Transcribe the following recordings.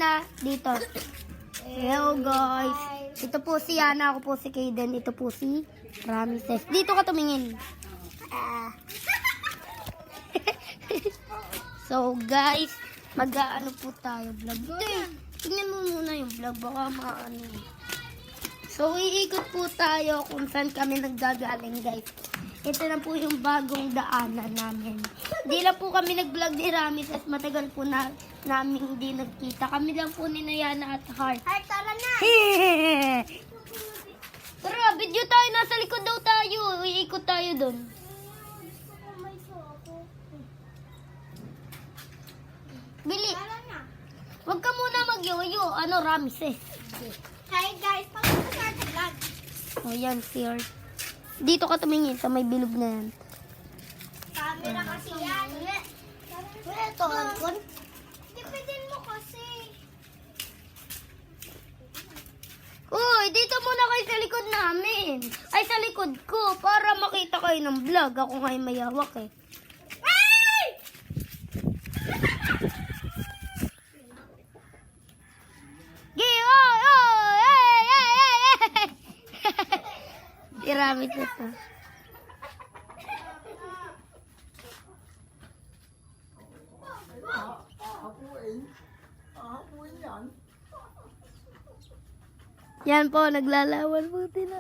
Yana, dito. Hello guys. Ito po si Yana, ako po si Kaden. Ito po si Ramses. Dito ka tumingin. So guys, mag-ano po tayo vlog. Tingnan mo muna yung vlog, baka maano. So iikot po tayo kung saan kami naggagaling guys. Ito na po yung bagong daanan namin. Hindi lang po kami nag-vlog ni Ramses. Matagal po namin hindi nagkita. Kami lang po ni Yana at Heart. Heart, tara na! Tara, video tayo. Nasa likod daw tayo. Iikot tayo doon. Bili. Tara na. Huwag ka muna mag-yoyo. Ano, Ramses? Hi guys, papunta sa ating vlog. O yan, si Heart. Dito ka tumingin sa may bilog na yan. Camera kasi yan. Ito, Ancon. Tipidin mo kasi. Uy, dito muna kayo sa likod namin. Ay, sa likod ko. Para makita kayo ng vlog. Ako nga yung may hawak eh. Ay! Iramit ito. Yan po, naglalawan po sila.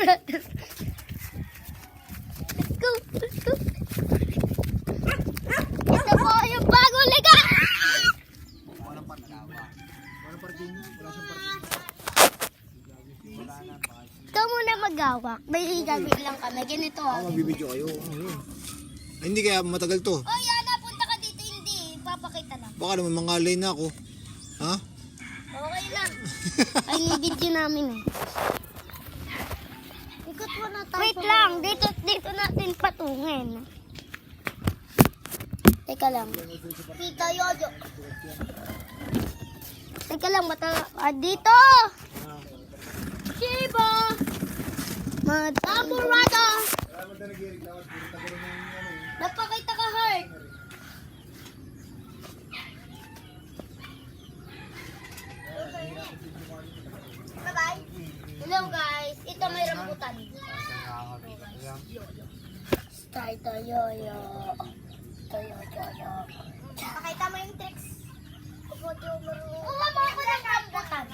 Let's go, let's go. Ito po yung bagong liga! Ikaw muna mag-awak. May gagawin lang kami. Ganito ah. Magbibideo kayo. Ay, hindi kaya matagal to. Oh, Yana, punta ka dito. Hindi. Papakita lang. Baka naman mangalay na ako. Ha? Okay lang. Ay, ni-video namin eh. Ikot mo na tayo. Wait lang. Dito natin patungin. Teka lang. Tita Yoyo. Teka lang. Dito! Shiba! Madamurada! Napakita ka, Heart. Bye-bye. Hello guys. Ito may rambutan. Start tayo. Pakita mo yung tricks. Buti yung marunong. Kuha mo ako ng rambutan.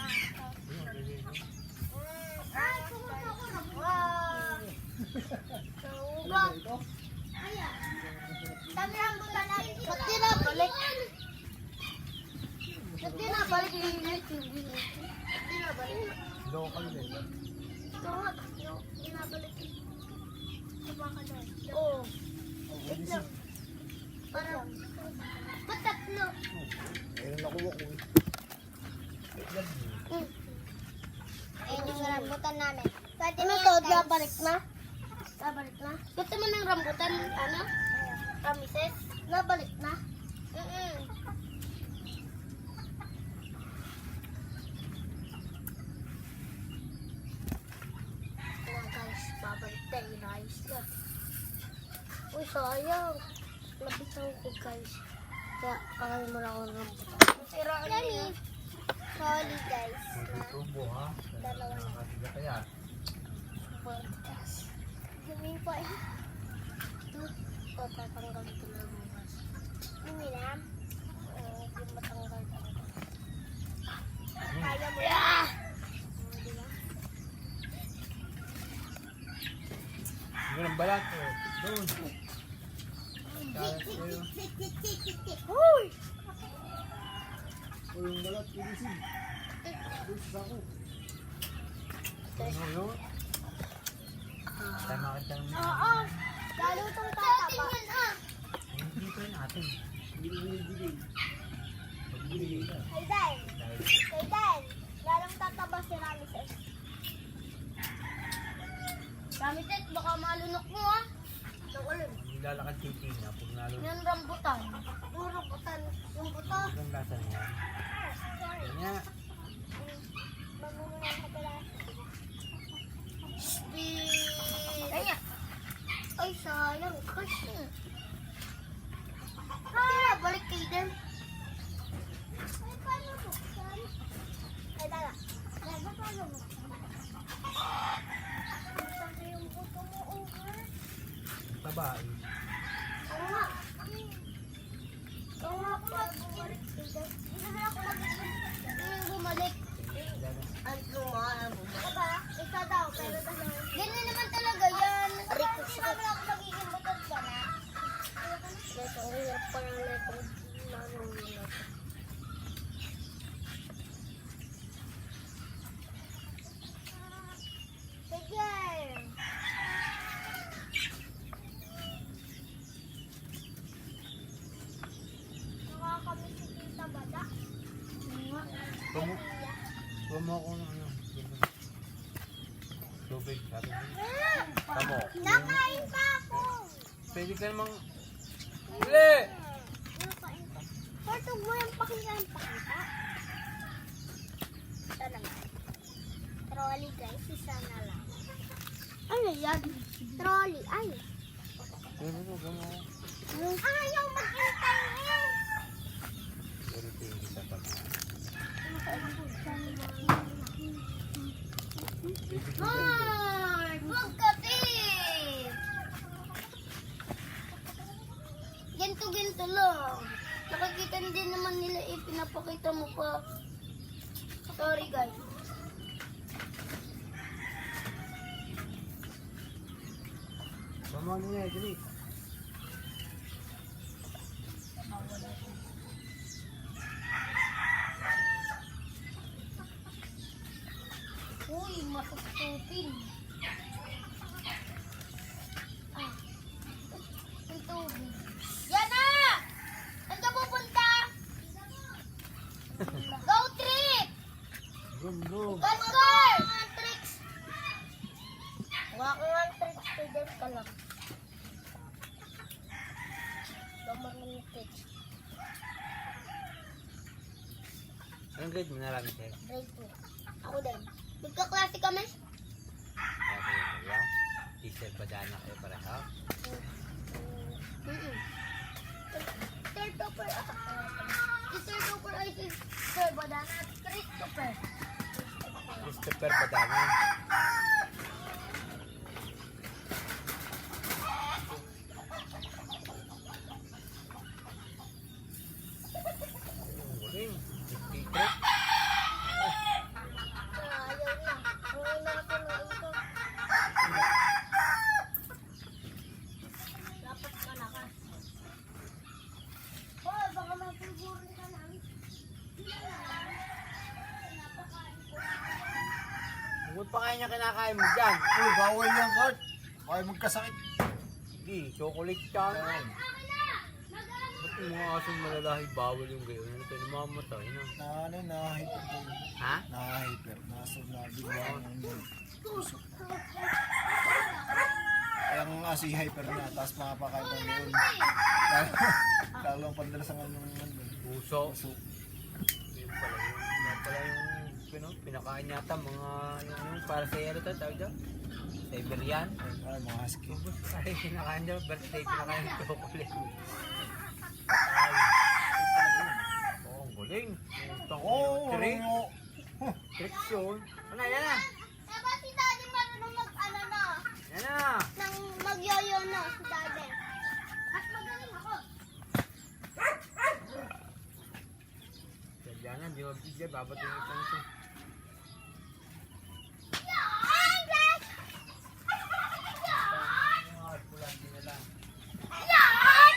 Ay, kumuha ako ng wow. Sauga. Ayan. Dami ang buta natin. Ba't di na balik? Ba't di na balik yung YouTube? Ba't di na balik? Local din. Ito nga. Inabalik. Diba ka doon? Oo. Wait lang. Parang. Ba't tatlo? Ayun nakuha ko. Ayun yung rambutan namin. Pwede Ano mo to? yan, guys. Nabalik na? Nabalik na? Gusto mo ng rambutan? Ano? Ramses? Nabalik na? Ayan guys, babalik tayo. Inayos na. Uy, sayang. Nabitan ko guys. Kaya akala mo lang ako ng rambutan. Siraan na yun. Sorry guys. Tubo ha? Dalawa na. Nakatiga kaya. Podcast. Humingi po eh. Ito, tatanggal ko na bukas. Humingi na. Yung matanggal ko. Kaya mo yan. Di ba? Hindi ng balat eh. Doon. Huy! O yung balat, ilisin. Doon sa sako. Ano yun? Tayo makita ng Oo. Lalo itong tatapa. hindi pa yun atin. Hindi binibili. Magbibili ka. Kay Dan. Lalong tataba si Ramses. Ramses, baka malunok mo ah. Nakulun. Nilalakad titing na pag nalo. Yung rambutan. Puro butan. Yung buto. Ang lasa niya. Sorry. Kanya. Mamungan ka pala. Kaya. Ay, sayang kasi. Ah! later. Ay, paano buksan? Ay, tala. Gaga, paano buksan? Buksan ko yung buto mo over. Tabain. Oo nga. Oo nga, pag bumalik dito. Hindi na ako Bumalik. Ano nga, diba? Isa daw, pero dalawa. Ganyan naman talaga yan. Hindi naman ako magiging butod ka na. Guys, ang hirap pa na itong nanunulog. Sige! Nakakamiss si Tita Bada. Tumo ako ng ano. Tubig, sabi mo. Tamo. Nakain pa ako! Pwede ka namang... Huli! Nakain pa. Portog mo yung pakita. Ito naman. Trolley guys, isa na lang. Ano yan? Trolley, ay. Gano, gano. Ayaw mag-intay eh. Pero tingin kita pa. Ay, magkapit! Ganto-ganto lang. Nakikita din naman nila pinapakita mo pa. Sorry guys. Tama niya, dali. Uy, masustupin. Ah, yung tubig. Yana! Saan ka pupunta? Go trip! Gundo. Let's go! Tricks! Wala ko nga tricks, student ka lang. Lamang ng tricks. Anong grade mo na lang, Sir? Grade 2. Ako din. Magkaklase kami? Sabi mo, kuya. Teacher ba daan na kayo pareha? Third topper ako. Si third topper ay si Sir Badana at Christopher. Christopher Badana. Galing. Secret. Ayaw na. Ang ina ko na ito. Dapat malakas. Oh, baka mapigurin ka namin. Bukod pa kaya niya kinakain mo dyan. Uy, bawal yan, Kurt. Baka magkasakit. Hindi, chocolate yan. Ba't yung mga asong malalahi bawal yung gayon? Ano tayo namamatay na? Na-hyper ko. Ha? Na-hyper. Na bigla ng puso. Kaya nga si hyper niya, tapos makapakain ng leon. Lalo ang pandala sa ng Puso. puso. Yun pala yung pinakain yata mga yung para sa ano to, tawag dyan? Siberian. Ay, mga husky. Ay, pinakain dyan, birthday, pinakain ng chocolate. Oh, ang galing. Oo, Trick. oo. Tricks yun. Ano, yan na. Eh, ba si Daddy marunong mag-ano na? Yan na. Nang mag-yoyo na si Daddy. At magaling ako. Yan na, di mabigyan, babating ito nito. Yan, guys! Pulang din na lang. Yan!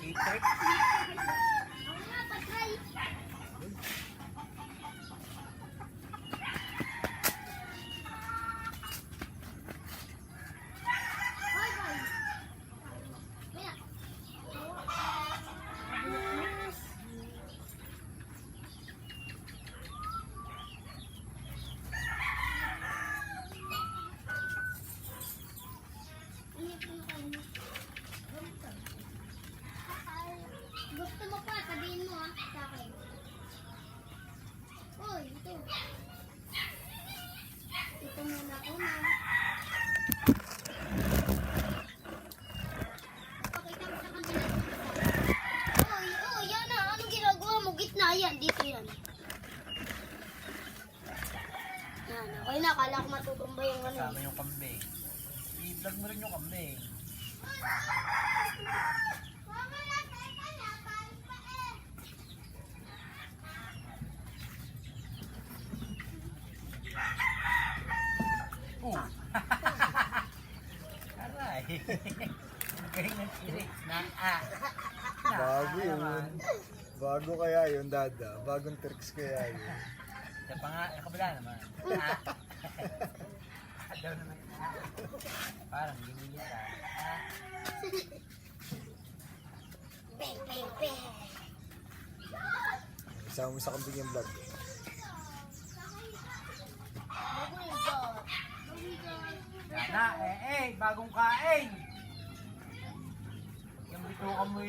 T-Tech. yan, dito yan. Yan, okay na. Akala ko matutumba yung ano. Kasama yung kambing. I-vlog mo rin yung kambing. Oh! Aray! Galing ng tirik na Bago yun. Bago kaya yun, Dada. Bagong tricks kaya yun. Sa kabila naman. Daw naman. Parang ginilit Bang, bang, bang. Isama mo sa kambing yung vlog. Yana, bagong kain! Yung bito ka mo